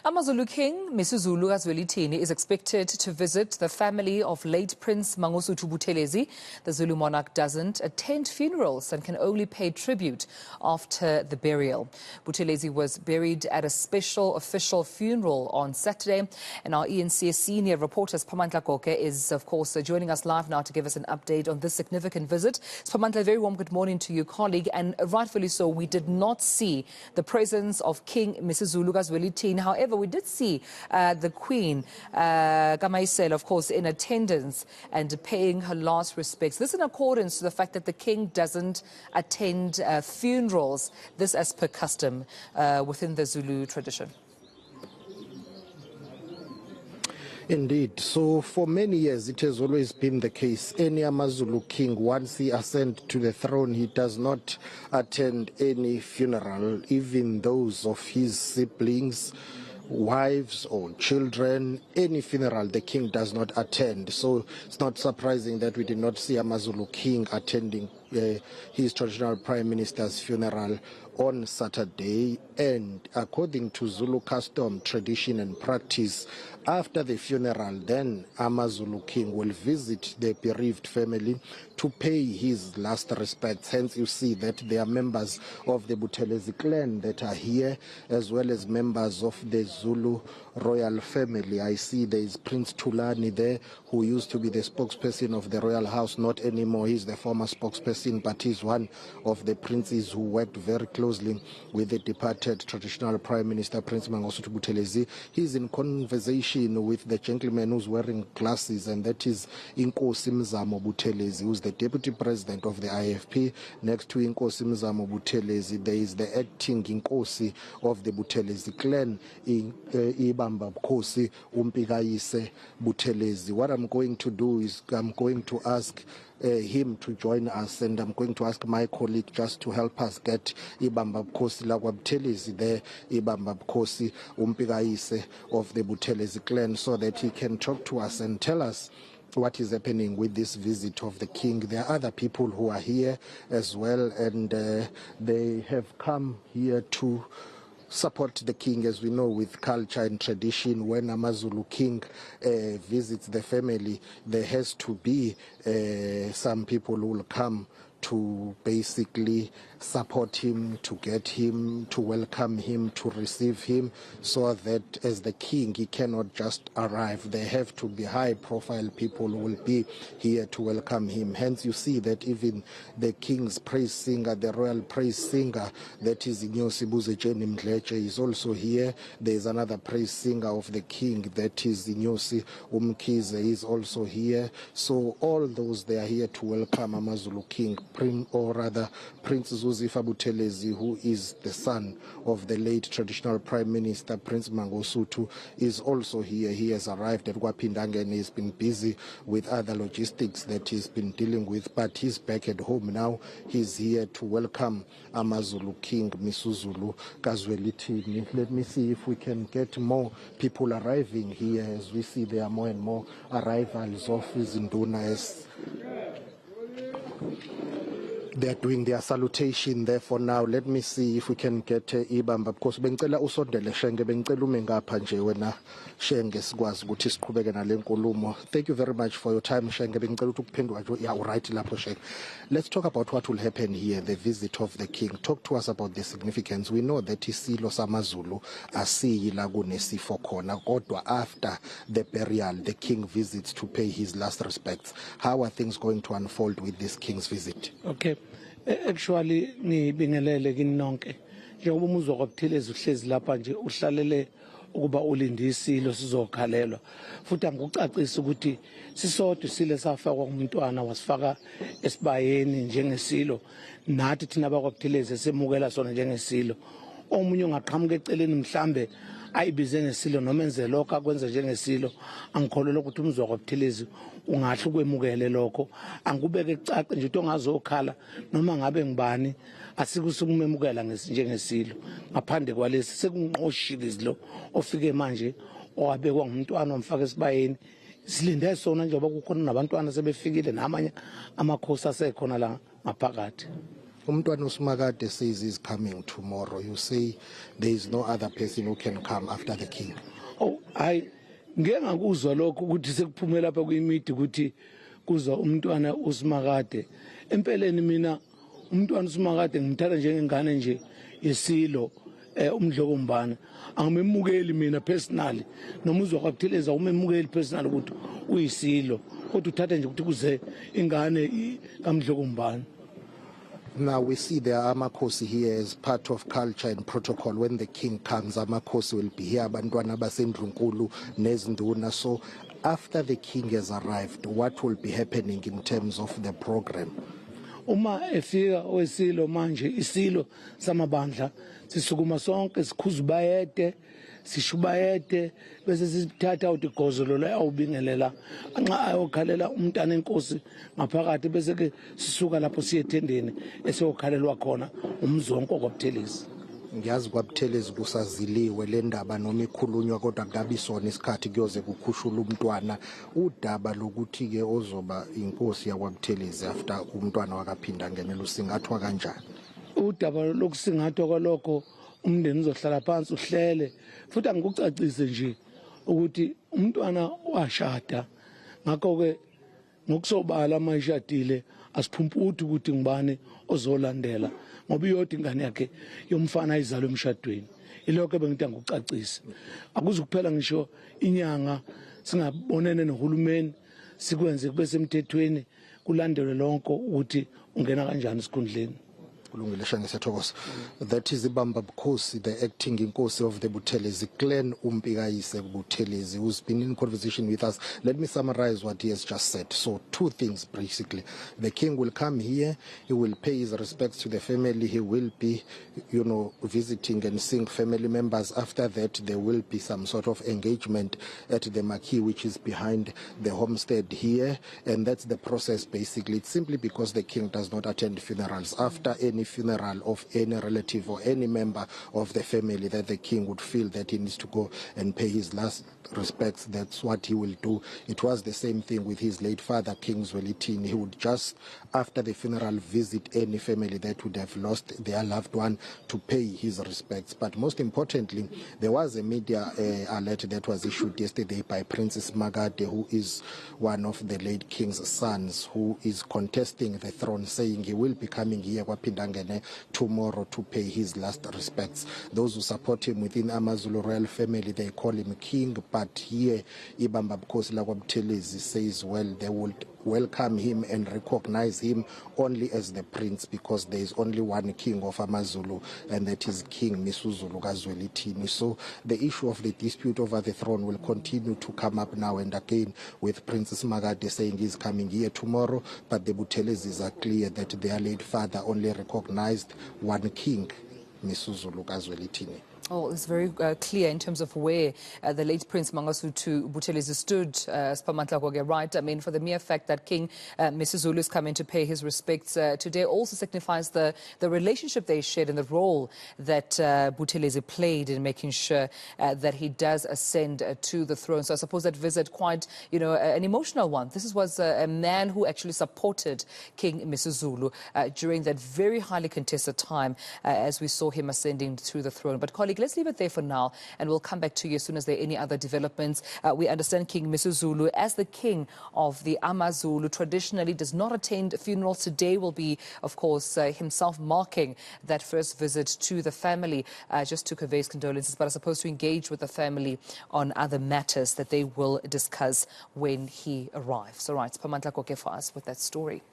AmaZulu King MisuZulu KaZwelithini is expected to visit the family of late Prince Mangosuthu Buthelezi. The Zulu monarch doesn't attend funerals and can only pay tribute after the burial. Buthelezi was buried at a special official funeral on Saturday, and our eNCA senior reporter Spamantla Goke is, of course, joining us live now to give us an update on this significant visit. Spamantla, a very warm good morning to you, colleague, and rightfully so, we did not see the presence of King MisuZulu KaZwelithini. However, we did see the Queen, Kamaisela, of course, in attendance and paying her last respects. This in accordance to the fact that the King doesn't attend funerals, this as per custom within the Zulu tradition. Indeed. So for many years, it has always been the case. Any AmaZulu king, once he ascends to the throne, he does not attend any funeral, even those of his siblings, wives or children. Any funeral the king does not attend. So it's not surprising that we did not see AmaZulu king attending his traditional prime minister's funeral on Saturday. And according to Zulu custom, tradition and practice, after the funeral, then AmaZulu king will visit the bereaved family to pay his last respects. Hence, you see that there are members of the Buthelezi clan that are here, as well as members of the Zulu royal family. I see there is Prince Tulani there, who used to be the spokesperson of the royal house, not anymore. He's the former spokesperson, but he's one of the princes who worked very closely with the departed traditional prime minister, Prince Mangosuthu Buthelezi. He's in conversation with the gentleman who's wearing glasses, and that is eNCA Mzamo Buthelezi, who's the deputy president of the IFP. Next to eNCA Mzamo Buthelezi, there is the acting Inkosi of the Buthelezi clan, Ibamba Bukhosi Umpikayise Buthelezi. What I'm going to do is I'm going to ask him to join us, and I'm going to ask my colleague just to help us get Ibamba Bukhosi Lakwa Buthelezi there, Ibamba Bukhosi Umpikayise of the Buthelezi clan, so that he can talk to us and tell us what is happening with this visit of the king. There are other people who are here as well, and they have come here to support the king. As we know, with culture and tradition, when AmaZulu king visits the family, there has to be some people who will come to basically support him, to get him, to welcome him, to receive him, so that as the king, he cannot just arrive. There have to be high-profile people who will be here to welcome him. Hence, you see that even the king's praise singer, the royal praise singer, that is Inyosi Buzejeni Mdleche, is also here. There is another praise singer of the king, that is Inyosi Umkize, is also here. So all those, they are here to welcome AmaZulu king, or rather Prince Zuzifa Buthelezi, who is the son of the late traditional prime minister Prince Mangosuthu, is also here. He has arrived at Kwapindanga and he's been busy with other logistics that he's been dealing with, but he's back at home now. He's here to welcome AmaZulu King MisuZulu KaZwelithini. Let me see if we can get more people arriving here. As we see, there are more and more arrivals of Izinduna as they're doing their salutation there for now. Let me see if we can get Ibamba, because bengicela usondele Shenge, bengicela ume ngapha nje wena Shenge sikwazi ukuthi siqhubeke nale nkulumo. Thank you very much for your time, Shenge. Bengicela ukuthi ukuphendula nje ya right lapho Shenge. Let's talk about what will happen here, the visit of the king. Talk to us about the significance. We know that isilo samaZulu asiyi la kunesifo khona, kodwa after the burial the king visits to pay his last respects. How are things going to unfold with this king's visit? Okay. Actually, ngibingelele kini nonke. Njengoba umuzwa kwaButhelezi uhlezi lapha nje uhlalele ukuba ulindisilo sizokhalelwa. Futhi angikucacisa ukuthi sisodwa sile safakwa kumntwana wasifaka esibayeni njengesilo. Nathi thina bakwaButhelezi semukela sona njengesilo. Omunye ungaqhamuka eceleni mhlambe ayibize ngesilo noma enze lokho akwenza njengesilo. Angikholelwa ukuthi umuzwa kwaButhelezi ungahle ukwemukele lokho. Angikubeke ecaqe nje ukuthi ongazokhala noma ngabe ngibani asikusukumemukela njengesilo. Ngaphandle kwalesi sekunqoshile izilo ofike manje owabekwa ngumntwana omfaka esibayeni. Silinde sona njengoba kukhona nabantwana sebefikile namanye amakhosi asekhona la ngaphakathi. Umntwana uSimakade says he's coming tomorrow. You say there is no other person who can come after the king. Oh, ngeke ngakuzwa lokho ukuthi sekuphumela lapha kuyimidi ukuthi kuzwa umntwana uSimakade. Empeleni mina umntwana uSimakade ngimthatha njengengane nje yesilo umdlokombana. Angimemukeli mina personally noma uzwa kwaButhelezi umemukeli personally ukuthi uyisilo kodwa uthatha nje ukuthi kuze ingane kaMdlokombana. Now we see there are amakhosi here as part of culture and protocol. When the king comes, amakhosi will be here, abantwana basendlunkulu nezinduna. So after the king has arrived, what will be happening in terms of the program? Uma efika wesilo manje isilo samabandla sisukuma sonke sikhuza bayede sishubayede bese sithatha udigozolo la awubingelela nxa ayokhalela umntana enkosi ngaphakathi bese ke sisuka lapho siye ethendeni esiyokhalelwa khona umzonko kwaButhelezi. Ngiyazi kwaButhelezi kusaziliwe le ndaba noma ikhulunywa kodwa kungabi sona isikhathi kuyoze kukhushula umntwana udaba lokuthi ke ozoba inkosi yakwaButhelezi after umntwana wakaphinda ngenela usingathwa kanjani. Udaba lokusingathwa kwalokho umndeni uzohlala phansi uhlele futhi angikucacise nje ukuthi umntwana washada ngakho ke ngokusobala mayishadile asiphumputhi ukuthi ngibani ozolandela ngoba iyodwa ingane yakhe yomfana izalwe emshadweni ilokho bengithi ngikucacise akuzukuphela ngisho inyanga singabonene nohulumeni sikwenze kube semthethweni kulandelwe lonke ukuthi ungena kanjani esikhundleni. That is Ibamba Bukhosi, the acting inkosi of the Buthelezi clan, Umpikayise Buthelezi, who's been in conversation with us. Let me summarize what he has just said. So two things basically. The king will come here, he will pay his respects to the family, he will be, visiting and seeing family members. After that, there will be some sort of engagement at the marquee, which is behind the homestead here. And that's the process basically. It's simply because the king does not attend funerals. After any funeral of any relative or any member of the family that the king would feel that he needs to go and pay his last respects, that's what he will do. It was the same thing with his late father, King KaZwelithini. He would just, after the funeral, visit any family that would have lost their loved one to pay his respects. But most importantly, there was a media alert that was issued yesterday by Prince Mangosuthu, who is one of the late king's sons, who is contesting the throne, saying he will be coming here tomorrow to pay his last respects. Those who support him within AmaZulu royal family, they call him king, but here Ibamba Bukhosi KaZwelithini says, well, they will welcome him and recognize him only as the prince, because there is only one king of AmaZulu, and that is King MisuZulu KaZwelithini. So the issue of the dispute over the throne will continue to come up now and again, with Princess Magade saying he's coming here tomorrow, but the Buthelezis are clear that their late father only recognized one king, MisuZulu KaZwelithini. Oh, it's very clear in terms of where the late Prince Mangosuthu Buthelezi stood, right? I mean, for the mere fact that King MisuZulu is coming to pay his respects today also signifies the relationship they shared and the role that Buthelezi played in making sure that he does ascend to the throne. So I suppose that visit quite, an emotional one. This was a man who actually supported King MisuZulu during that very highly contested time as we saw him ascending to the throne. But colleague, let's leave it there for now, and we'll come back to you as soon as there are any other developments. We understand King MisuZulu, as the king of the AmaZulu, traditionally does not attend funerals. Today will be, of course, himself marking that first visit to the family, just to convey his condolences, but I suppose to engage with the family on other matters that they will discuss when he arrives. All right, Pamantla Koke for us with that story.